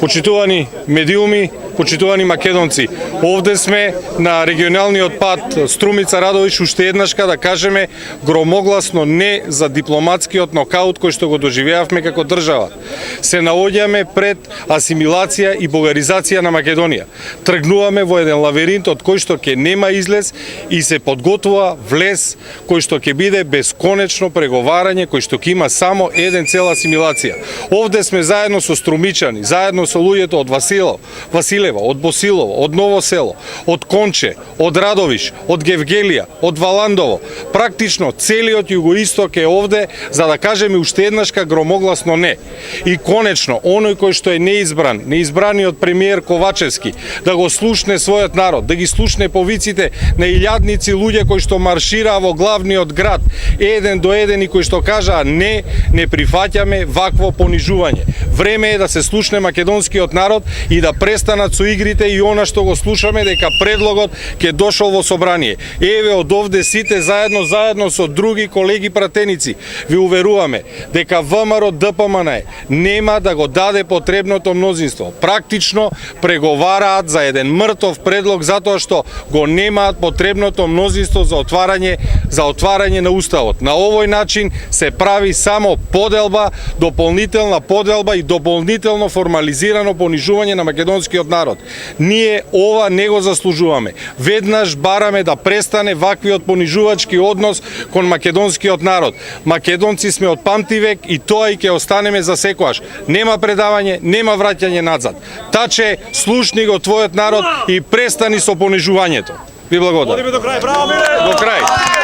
Почитувани медиуми, почитувани македонци, овде сме на регионалниот пат Струмица Радовиш уште еднашка да кажеме громогласно не за дипломатскиот нокаут кој што го доживеавме како држава. Се наоѓаме пред асимилација и бугаризација на Македонија. Тргнуваме во еден лавиринт од кој што ќе нема излез и се подготвува влез кој што ќе биде бесконечно преговарање, кој што ќе има само еден цел асимилација. Овде сме заедно со струмичани, заедно со луѓето од Василева, од Босилово, од Ново село, од Конче, од Радовиш, од Гевгелија, од Валандово. Практично целиот југоисток е овде за да кажеме уште еднашка громогласно не. И конечно, оној кој што е неизбраниот премиер Ковачевски, да го слушне својот народ, да ги слушне повиците на илјадници луѓе кои што маршираа во главниот град, еден до еден и кои што кажаа не прифаќаме вакво понижување. Време е да се слушне македонскиот народ и да престанат со игрите и она што го слушаме дека предлогот ќе дошол во собрание. Еве од овде сите заедно со други колеги пратеници ви уверуваме дека ВМРО ДПМН нема да го даде потребното мнозинство. Практично преговараат за еден мртов предлог затоа што го немаат потребното мнозинство за отварање на уставот. На овој начин се прави само поделба, дополнителна поделба и дополнително формализирано понижување на македонскиот народ. Ние ова не го заслужуваме. Веднаш бараме да престане ваквиот понижувачки однос кон македонскиот народ. Македонци сме од памтивек и тоа и ќе останеме за секојаш. Нема предавање, нема враќање назад. Таче, слушни го твојот народ и престани со понижувањето. Ви благодарам. До крај.